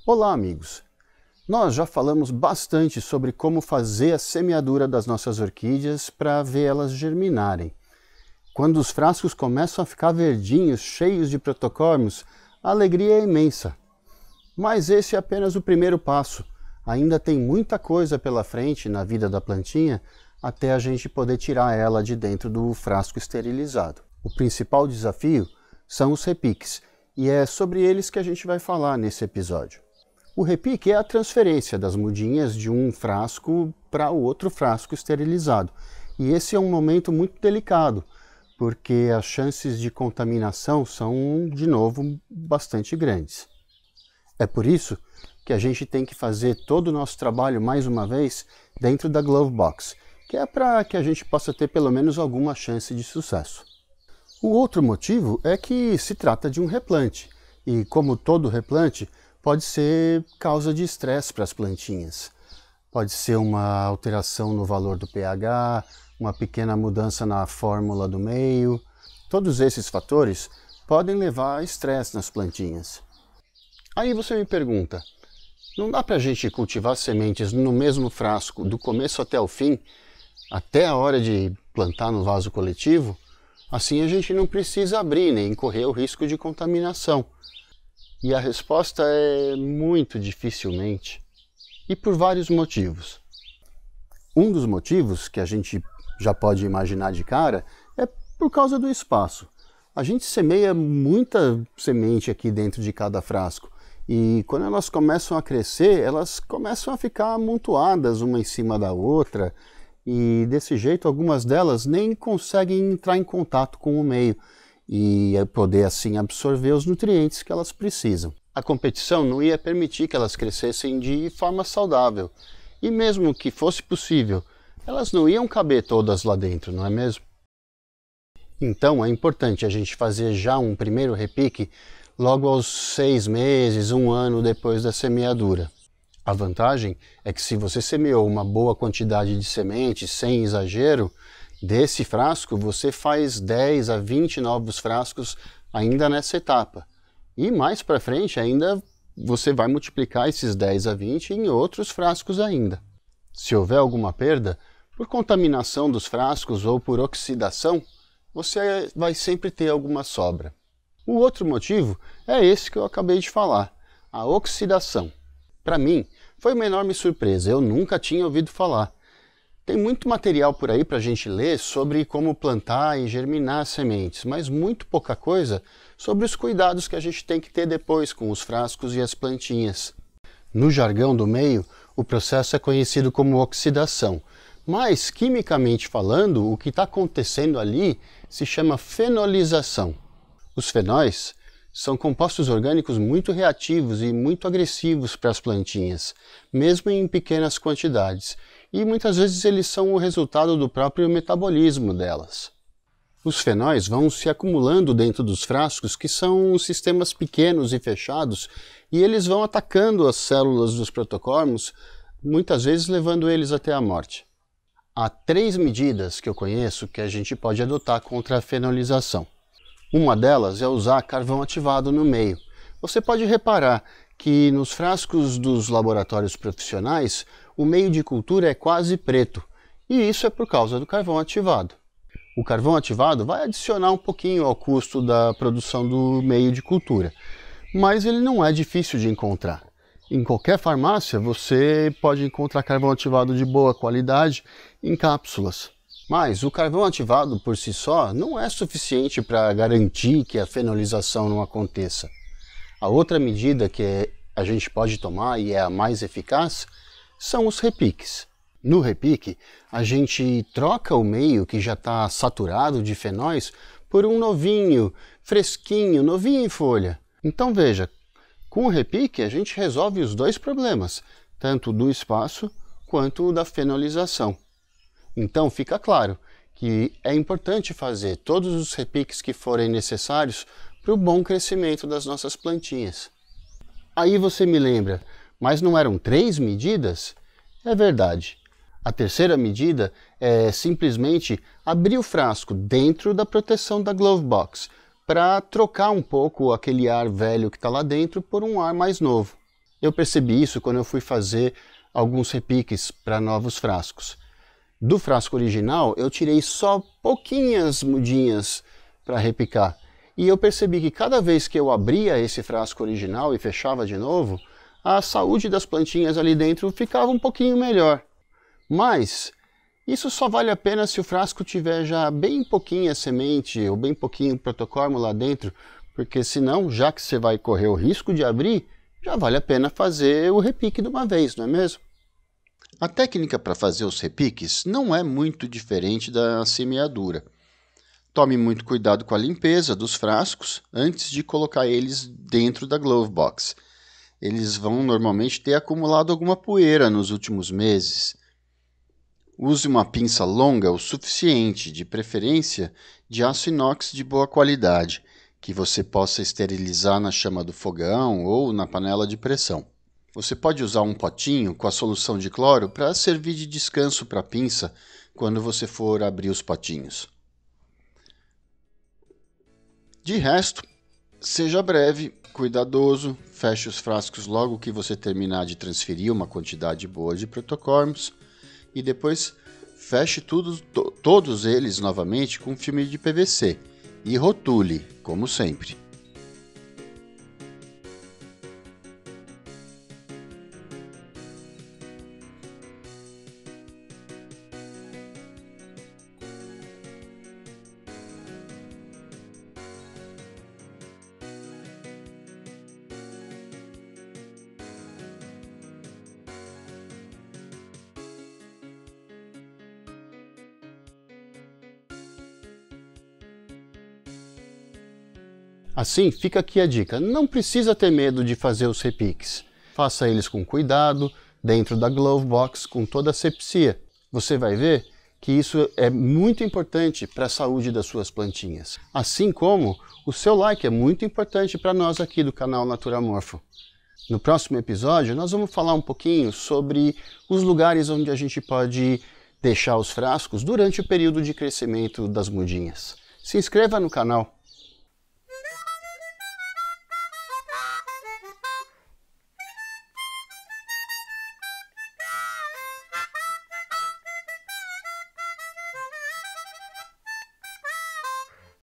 Olá, amigos! Nós já falamos bastante sobre como fazer a semeadura das nossas orquídeas para ver elas germinarem. Quando os frascos começam a ficar verdinhos, cheios de protocórmios, a alegria é imensa. Mas esse é apenas o primeiro passo. Ainda tem muita coisa pela frente na vida da plantinha até a gente poder tirar ela de dentro do frasco esterilizado. O principal desafio são os repiques, e é sobre eles que a gente vai falar nesse episódio. O repique é a transferência das mudinhas de um frasco para o outro frasco esterilizado. E esse é um momento muito delicado, porque as chances de contaminação são, de novo, bastante grandes. É por isso que a gente tem que fazer todo o nosso trabalho, mais uma vez, dentro da Glove Box, que é para que a gente possa ter pelo menos alguma chance de sucesso. O outro motivo é que se trata de um replante, e como todo replante, pode ser causa de estresse para as plantinhas. Pode ser uma alteração no valor do pH, uma pequena mudança na fórmula do meio. Todos esses fatores podem levar a estresse nas plantinhas. Aí você me pergunta, não dá para a gente cultivar sementes no mesmo frasco, do começo até o fim, até a hora de plantar no vaso coletivo? Assim a gente não precisa abrir nem correr o risco de contaminação. E a resposta é muito dificilmente, e por vários motivos. Um dos motivos que a gente já pode imaginar de cara é por causa do espaço. A gente semeia muita semente aqui dentro de cada frasco, e quando elas começam a crescer, elas começam a ficar amontoadas uma em cima da outra, e desse jeito algumas delas nem conseguem entrar em contato com o meio, e poder assim absorver os nutrientes que elas precisam. A competição não ia permitir que elas crescessem de forma saudável, e mesmo que fosse possível, elas não iam caber todas lá dentro, não é mesmo? Então é importante a gente fazer já um primeiro repique logo aos 6 meses, 1 ano depois da semeadura. A vantagem é que se você semeou uma boa quantidade de sementes, sem exagero, desse frasco você faz 10 a 20 novos frascos ainda nessa etapa. E mais para frente ainda você vai multiplicar esses 10 a 20 em outros frascos ainda. Se houver alguma perda, por contaminação dos frascos ou por oxidação, você vai sempre ter alguma sobra. O outro motivo é esse que eu acabei de falar, a oxidação. Para mim, foi uma enorme surpresa, eu nunca tinha ouvido falar. Tem muito material por aí para a gente ler sobre como plantar e germinar sementes, mas muito pouca coisa sobre os cuidados que a gente tem que ter depois com os frascos e as plantinhas. No jargão do meio, o processo é conhecido como oxidação, mas quimicamente falando, o que está acontecendo ali se chama fenolização. Os fenóis são compostos orgânicos muito reativos e muito agressivos para as plantinhas, mesmo em pequenas quantidades. E muitas vezes eles são o resultado do próprio metabolismo delas. Os fenóis vão se acumulando dentro dos frascos, que são sistemas pequenos e fechados, e eles vão atacando as células dos protocórmios, muitas vezes levando eles até a morte. Há 3 medidas que eu conheço que a gente pode adotar contra a fenolização. Uma delas é usar carvão ativado no meio. Você pode reparar que nos frascos dos laboratórios profissionais, o meio de cultura é quase preto, e isso é por causa do carvão ativado. O carvão ativado vai adicionar um pouquinho ao custo da produção do meio de cultura, mas ele não é difícil de encontrar. Em qualquer farmácia você pode encontrar carvão ativado de boa qualidade em cápsulas. Mas o carvão ativado por si só não é suficiente para garantir que a fenolização não aconteça. A outra medida que a gente pode tomar, e é a mais eficaz, são os repiques. No repique, a gente troca o meio que já está saturado de fenóis por um novinho, fresquinho, novinho em folha. Então veja, com o repique a gente resolve os dois problemas, tanto do espaço quanto da fenolização. Então fica claro que é importante fazer todos os repiques que forem necessários para o bom crescimento das nossas plantinhas. Aí você me lembra, mas não eram 3 medidas? É verdade. A terceira medida é simplesmente abrir o frasco dentro da proteção da Glove Box, para trocar um pouco aquele ar velho que está lá dentro por um ar mais novo. Eu percebi isso quando eu fui fazer alguns repiques para novos frascos. Do frasco original, eu tirei só pouquinhas mudinhas para repicar. E eu percebi que cada vez que eu abria esse frasco original e fechava de novo, a saúde das plantinhas ali dentro ficava um pouquinho melhor. Mas isso só vale a pena se o frasco tiver já bem pouquinha semente ou bem pouquinho protocormo lá dentro, porque senão, já que você vai correr o risco de abrir, já vale a pena fazer o repique de uma vez, não é mesmo? A técnica para fazer os repiques não é muito diferente da semeadura. Tome muito cuidado com a limpeza dos frascos antes de colocar eles dentro da glove box. Eles vão normalmente ter acumulado alguma poeira nos últimos meses. Use uma pinça longa o suficiente, de preferência de aço inox de boa qualidade, que você possa esterilizar na chama do fogão ou na panela de pressão. Você pode usar um potinho com a solução de cloro para servir de descanso para a pinça quando você for abrir os potinhos. De resto, seja breve, cuidadoso, feche os frascos logo que você terminar de transferir uma quantidade boa de protocormos e depois feche todos eles novamente com filme de PVC e rotule, como sempre. Assim, fica aqui a dica, não precisa ter medo de fazer os repiques. Faça eles com cuidado, dentro da glove box, com toda a asepsia. Você vai ver que isso é muito importante para a saúde das suas plantinhas. Assim como o seu like é muito importante para nós aqui do canal Naturamorfo. No próximo episódio, nós vamos falar um pouquinho sobre os lugares onde a gente pode deixar os frascos durante o período de crescimento das mudinhas. Se inscreva no canal.